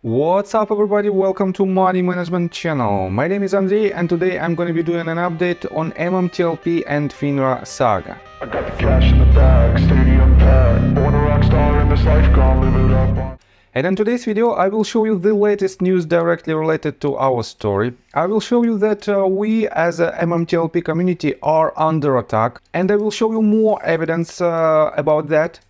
What's up everybody, welcome to Money Management channel. My name is Andrei and today I'm going to be doing an update on MMTLP and FINRA saga. I got the cash in the bag, stadium packed, born a rock star in this life, gonna live it up. And in today's video I will show you the latest news directly related to our story. I will show you that we as a MMTLP community are under attack, and I will show you more evidence about that.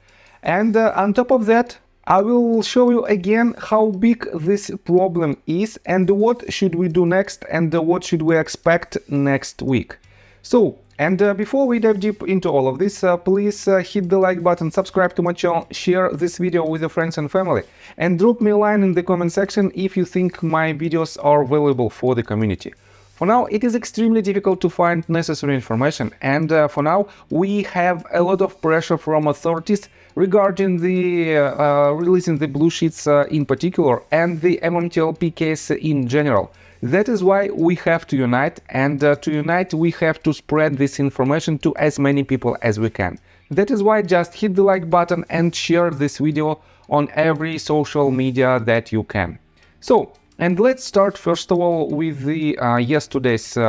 And on top of that, I will show you again how big this problem is and what should we do next and what should we expect next week. So, and before we dive deep into all of this, please hit the like button, subscribe to my channel, share this video with your friends and family, and drop me a line in the comment section if you think my videos are valuable for the community. For now, it is extremely difficult to find necessary information, and for now, we have a lot of pressure from authorities regarding the releasing the blue sheets in particular, and the MMTLP case in general. That is why we have to unite, and to unite we have to spread this information to as many people as we can. That is why just hit the like button and share this video on every social media that you can. So, and let's start first of all with the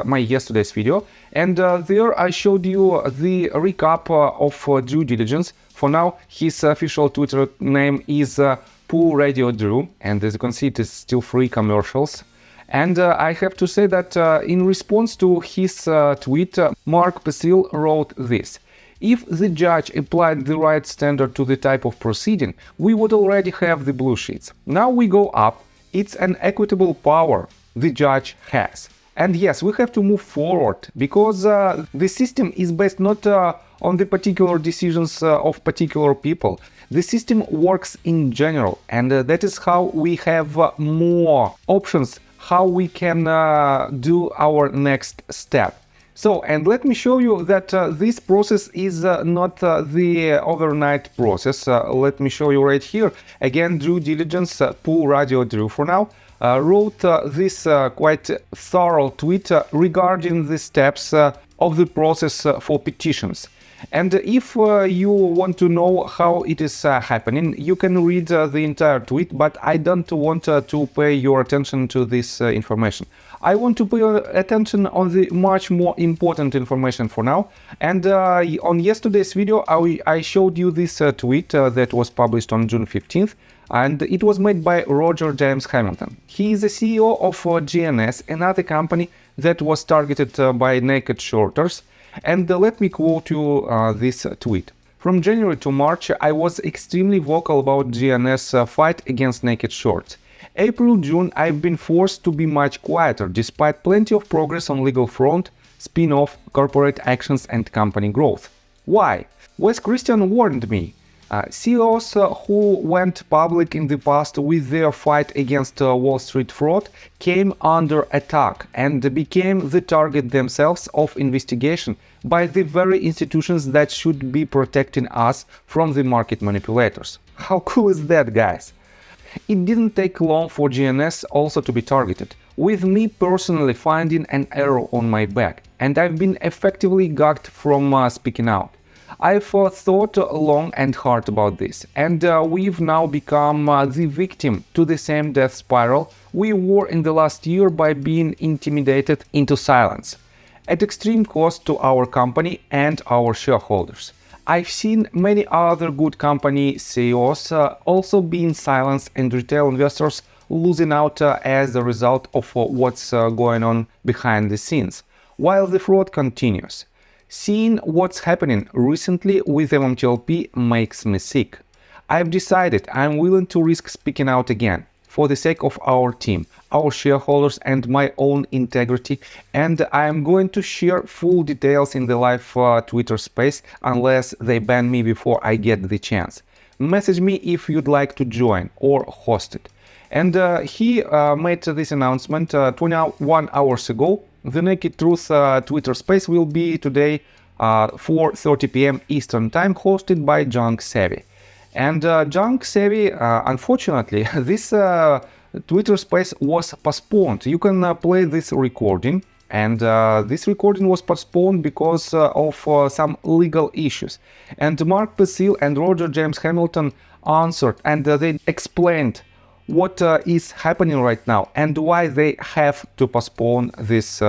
my yesterday's video, and there I showed you the recap of due diligence. For now, his official Twitter name is Pool Radio Drew, and as you can see, it is still free commercials. And I have to say that in response to his tweet, Mark Pasil wrote this: "If the judge applied the right standard to the type of proceeding, we would already have the blue sheets. Now we go up. It's an equitable power the judge has. And yes, we have to move forward, because the system is based not on the particular decisions of particular people. The system works in general, and that is how we have more options, how we can do our next step. So, and let me show you that this process is not the overnight process. Let me show you right here. Again, due diligence, Pool Radio Drew for now, wrote this quite thorough tweet regarding the steps of the process for petitions. And if you want to know how it is happening, you can read the entire tweet, but I don't want to pay your attention to this information. I want to pay attention on the much more important information for now. And on yesterday's video, I showed you this tweet that was published on June 15th, and it was made by Roger James Hamilton. He is the CEO of GNS, another company that was targeted by naked shorters. And let me quote you this tweet. "From January to March, I was extremely vocal about GNS fight against naked shorts. April-June, I've been forced to be much quieter, despite plenty of progress on legal front, spin-off, corporate actions and company growth. Why? Wes Christian warned me. CEOs who went public in the past with their fight against Wall Street fraud came under attack and became the target themselves of investigation by the very institutions that should be protecting us from the market manipulators." How cool is that, guys? It didn't take long for GNS also to be targeted, with me personally finding an arrow on my back, and I've been effectively gagged from speaking out. I've thought long and hard about this, and we've now become the victim to the same death spiral we were in the last year by being intimidated into silence, at extreme cost to our company and our shareholders. I've seen many other good company CEOs also being silenced and retail investors losing out as a result of what's going on behind the scenes, while the fraud continues. Seeing what's happening recently with MMTLP makes me sick. I've decided I'm willing to risk speaking out again, for the sake of our team, our shareholders and my own integrity, and I am going to share full details in the live Twitter space unless they ban me before I get the chance. Message me if you'd like to join or host it. And he made this announcement 21 hours ago. The Naked Truth Twitter space will be today 4:30 p.m. Eastern Time, hosted by Junk Savvy. And Junk Savvy, unfortunately, this Twitter space was postponed. You can play this recording, and this recording was postponed because of some legal issues. And Mark Pasil and Roger James Hamilton answered, and they explained what is happening right now and why they have to postpone this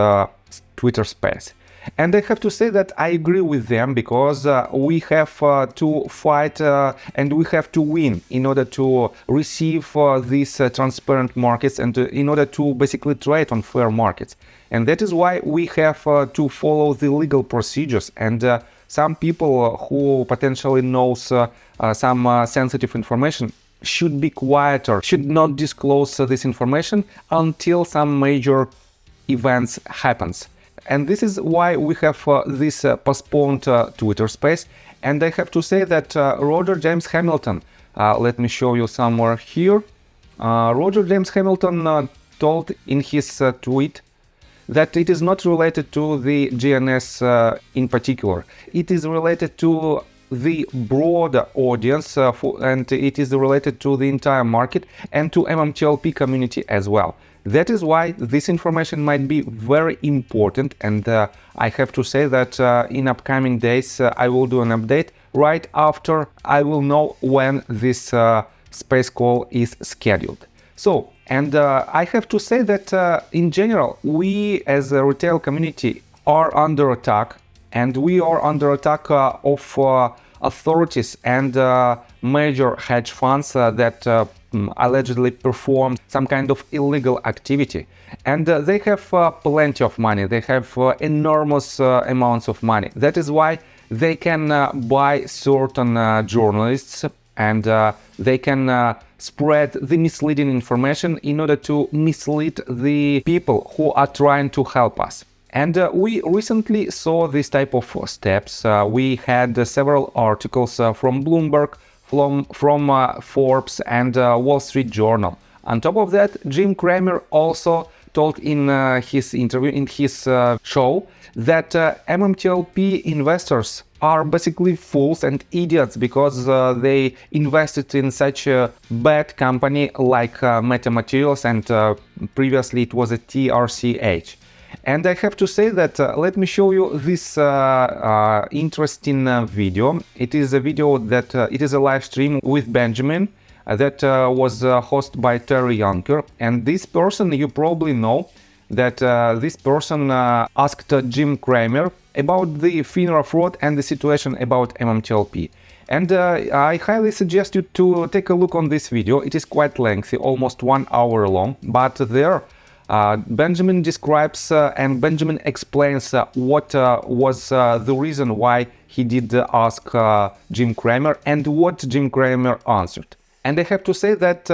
Twitter space. And I have to say that I agree with them, because we have to fight and we have to win in order to receive these transparent markets and in order to basically trade on fair markets. And that is why we have to follow the legal procedures. And some people who potentially knows some sensitive information should be quieter, should not disclose this information until some major events happens. And this is why we have this postponed Twitter space. And I have to say that Roger James Hamilton, let me show you somewhere here. Roger James Hamilton told in his tweet that it is not related to the GNS in particular. It is related to the broader audience and it is related to the entire market and to MMTLP community as well. That is why this information might be very important, and I have to say that in upcoming days I will do an update right after I will know when this space call is scheduled. So, and I have to say that in general, we as a retail community are under attack, and we are under attack of authorities and major hedge funds that allegedly performed some kind of illegal activity. And they have plenty of money, they have enormous amounts of money. That is why they can buy certain journalists and they can spread the misleading information in order to mislead the people who are trying to help us. And we recently saw this type of steps. We had several articles from Bloomberg, from Forbes and Wall Street Journal. On top of that, Jim Cramer also told in his interview, in his show, that MMTLP investors are basically fools and idiots because they invested in such a bad company like Meta Materials, and previously it was a TRCH. And I have to say that let me show you this interesting video. It is a video that it is a live stream with Benjamin that was hosted by Terry Yonker. And this person, you probably know that this person asked Jim Cramer about the FINRA fraud and the situation about MMTLP. And I highly suggest you to take a look on this video. It is quite lengthy, almost 1 hour long, but there Benjamin describes and Benjamin explains what was the reason why he did ask Jim Cramer and what Jim Cramer answered. And I have to say that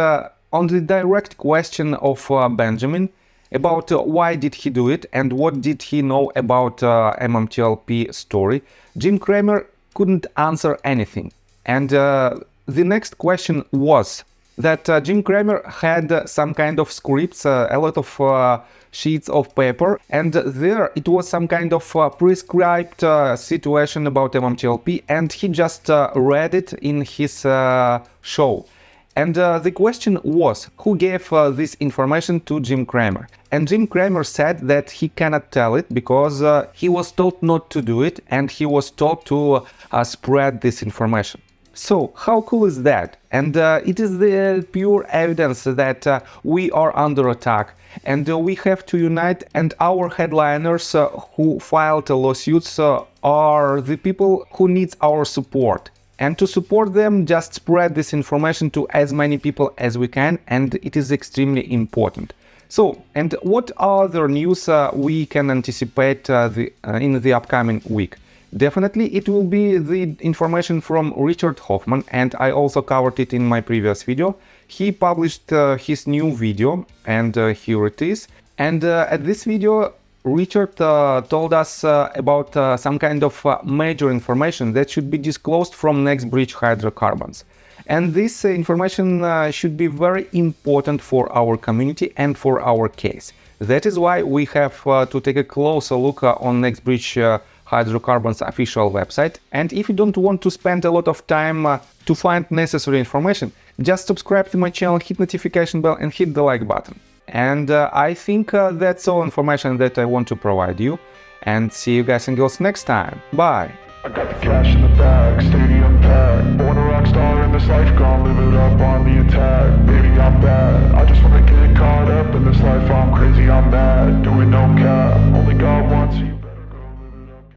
on the direct question of Benjamin about why did he do it and what did he know about MMTLP story, Jim Cramer couldn't answer anything. And the next question was that Jim Cramer had some kind of scripts, a lot of sheets of paper, and there it was some kind of prescribed situation about MMTLP, and he just read it in his show. And the question was, who gave this information to Jim Cramer? And Jim Cramer said that he cannot tell it because he was told not to do it, and he was told to spread this information. So how cool is that? And it is the pure evidence that we are under attack, and we have to unite, and our headliners who filed lawsuits are the people who need our support. And to support them, just spread this information to as many people as we can, and it is extremely important. So, and what other news we can anticipate in the upcoming week? Definitely it will be the information from Richard Hoffman, and I also covered it in my previous video. He published his new video, and here it is. And at this video, Richard told us about some kind of major information that should be disclosed from NextBridge hydrocarbons. And this information should be very important for our community and for our case. That is why we have to take a closer look on NextBridge Hydrocarbons official website. And if you don't want to spend a lot of time to find necessary information, just subscribe to my channel, hit notification bell and hit the like button. And I think that's all information that I want to provide you. And see you guys and girls next time. Bye! I got the cash in the bag, stadium packed, born a rock star in the this life, gonna live it up on the attack. Baby, I'm bad, I just wanna get